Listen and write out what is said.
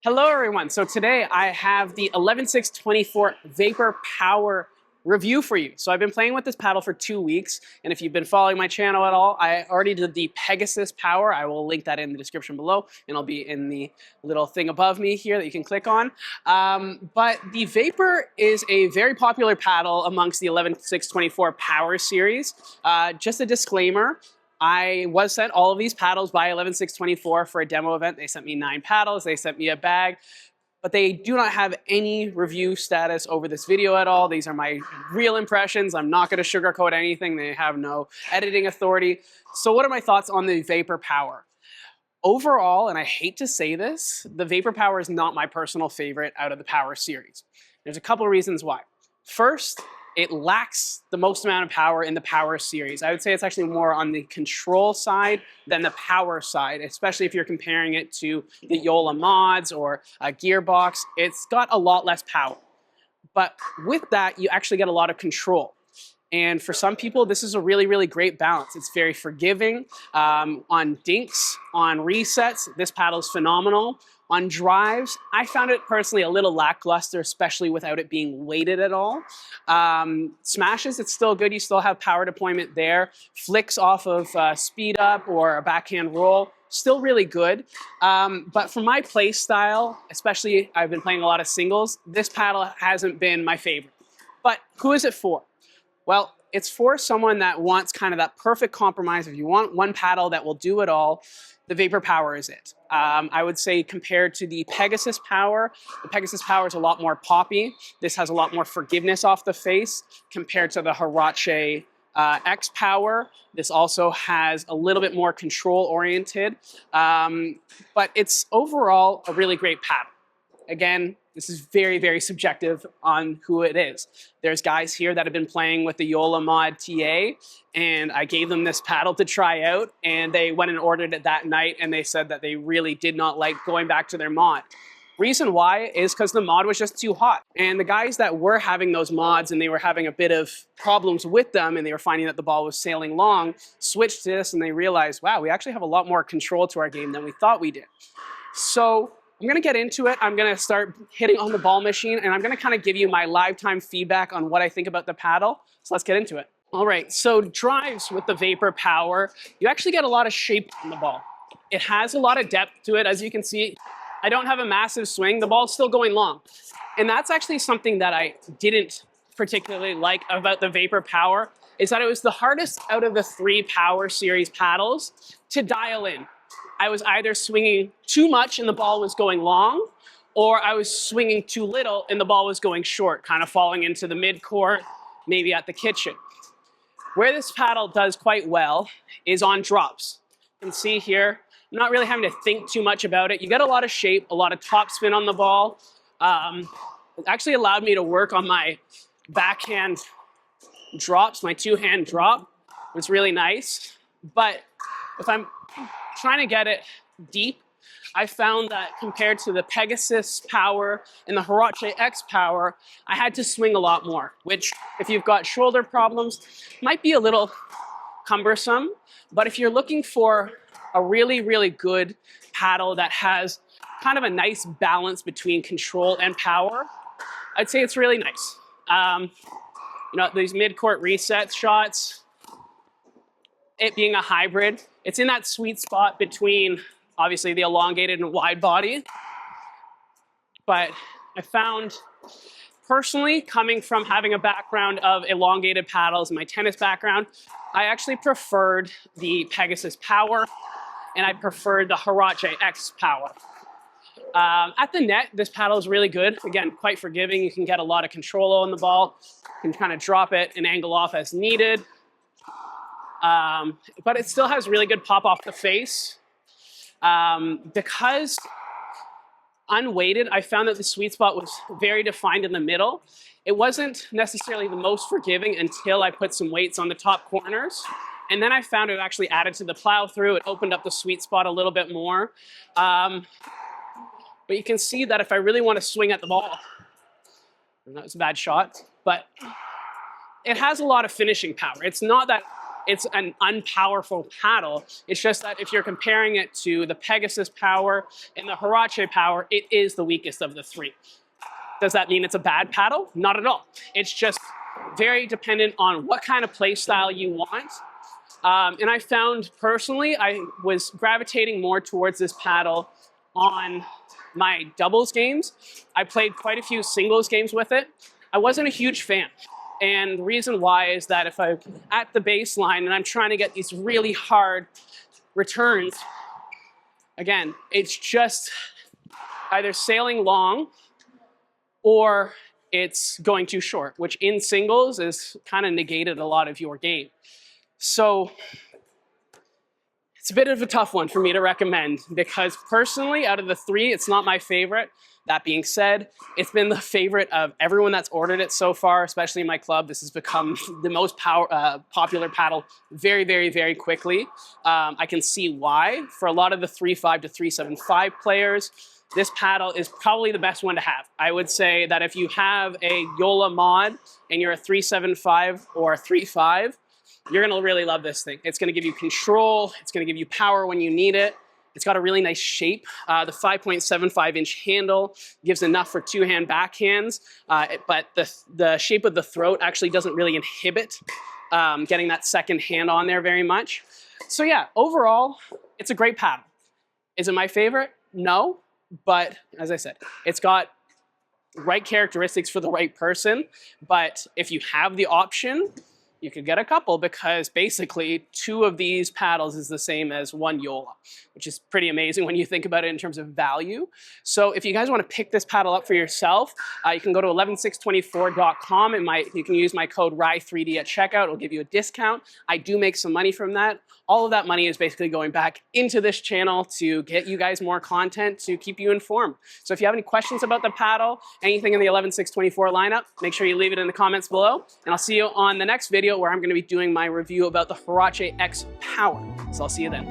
Hello everyone. So today I have the 11Six24 Vapor Power review for you. So I've been playing with this paddle for 2 weeks, and if you've been following my channel at all, I already did the Pegasus Power. I will link that in the description below, and it'll be in the little thing above me here that you can click on. But the Vapor is a very popular paddle amongst the 11Six24 Power series. Just a disclaimer, I was sent all of these paddles by 11Six24 for a demo event. They sent me 9 paddles, they sent me a bag, but they do not have any review status over this video at all. These are my real impressions. I'm not gonna sugarcoat anything. They have no editing authority. So what are my thoughts on the Vapor Power? Overall, and I hate to say this, the Vapor Power is not my personal favorite out of the Power series. There's a couple of reasons why. First, it lacks the most amount of power in the Power series. I would say it's actually more on the control side than the power side, especially if you're comparing it to the JOOLA mods or a gearbox. It's got a lot less power. But with that, you actually get a lot of control. And for some people, this is a really, really great balance. It's very forgiving. On dinks, on resets, this paddle is phenomenal. On drives, I found it personally a little lackluster, especially without it being weighted at all. Smashes, it's still good. You still have power deployment there. Flicks off of speed up or a backhand roll, still really good. But for my play style, especially I've been playing a lot of singles, this paddle hasn't been my favorite. But who is it for? Well, it's for someone that wants kind of that perfect compromise. If you want one paddle that will do it all, the Vapor Power is it. I would say compared to the Pegasus Power, the Pegasus Power is a lot more poppy. This has a lot more forgiveness off the face compared to the Hurache X Power. This also has a little bit more control oriented, but it's overall a really great paddle. Again, this is very, very subjective on who it is. There's guys here that have been playing with the JOOLA mod TA, and I gave them this paddle to try out, and they went and ordered it that night, and they said that they really did not like going back to their mod. Reason why is because the mod was just too hot. And the guys that were having those mods and they were having a bit of problems with them and they were finding that the ball was sailing long, switched to this and they realized, wow, we actually have a lot more control to our game than we thought we did. So I'm gonna get into it. I'm gonna start hitting on the ball machine and I'm gonna kind of give you my live time feedback on what I think about the paddle. So let's get into it. All right, so drives with the Vapor Power, you actually get a lot of shape on the ball. It has a lot of depth to it. As you can see, I don't have a massive swing. The ball's still going long. And that's actually something that I didn't particularly like about the Vapor Power, is that it was the hardest out of the 3 Power series paddles to dial in. I was either swinging too much and the ball was going long, or I was swinging too little and the ball was going short, kind of falling into the mid-court, maybe at the kitchen. Where this paddle does quite well is on drops. You can see here, I'm not really having to think too much about it. You get a lot of shape, a lot of top spin on the ball. It actually allowed me to work on my backhand drops, my 2-hand drop. It was really nice. But if I'm trying to get it deep, I found that compared to the Pegasus Power and the Hurache X Power, I had to swing a lot more, which if you've got shoulder problems, might be a little cumbersome. But if you're looking for a really, really good paddle that has kind of a nice balance between control and power, I'd say it's really nice. You know, these mid-court reset shots, it being a hybrid, it's in that sweet spot between obviously the elongated and wide body. But I found personally, coming from having a background of elongated paddles in my tennis background, I actually preferred the Pegasus Power and I preferred the Hurache X Power. At the net, this paddle is really good. Again, quite forgiving. You can get a lot of control on the ball. You can kind of drop it and angle off as needed. But it still has really good pop off the face. Because unweighted, I found that the sweet spot was very defined in the middle. It wasn't necessarily the most forgiving until I put some weights on the top corners. And then I found it actually added to the plow through. It opened up the sweet spot a little bit more. But you can see that if I really want to swing at the ball, that was a bad shot, but it has a lot of finishing power. It's not that it's an unpowerful paddle. It's just that if you're comparing it to the Pegasus power and the Hurache power, it is the weakest of the three. Does that mean it's a bad paddle? Not at all. It's just very dependent on what kind of play style you want. And I found personally, I was gravitating more towards this paddle on my doubles games. I played quite a few singles games with it. I wasn't a huge fan. And the reason why is that if I'm at the baseline and I'm trying to get these really hard returns, again, it's just either sailing long or it's going too short, which in singles is kind of negated a lot of your game. So it's a bit of a tough one for me to recommend because personally, out of the three, it's not my favorite. That being said, it's been the favorite of everyone that's ordered it so far, especially in my club. This has become the most popular paddle very, very, very quickly. I can see why. For a lot of the 3.5 to 3.75 players, this paddle is probably the best one to have. I would say that if you have a JOOLA mod and you're a 3.75 or a 3.5, you're gonna really love this thing. It's gonna give you control, it's gonna give you power when you need it. It's got a really nice shape. The 5.75-inch handle gives enough for two-hand backhands, but the shape of the throat actually doesn't really inhibit getting that second hand on there very much. So yeah, overall, it's a great paddle. Is it my favorite? No, but as I said, it's got right characteristics for the right person, but if you have the option, you could get a couple because basically 2 of these paddles is the same as 1 JOOLA, which is pretty amazing when you think about it in terms of value. So if you guys want to pick this paddle up for yourself, you can go to 11Six24.com and you can use my code RY3D at checkout. It'll give you a discount. I do make some money from that. All of that money is basically going back into this channel to get you guys more content to keep you informed. So if you have any questions about the paddle, anything in the 11Six24 lineup, make sure you leave it in the comments below. And I'll see you on the next video where I'm going to be doing my review about the Hurache X Power. So I'll see you then.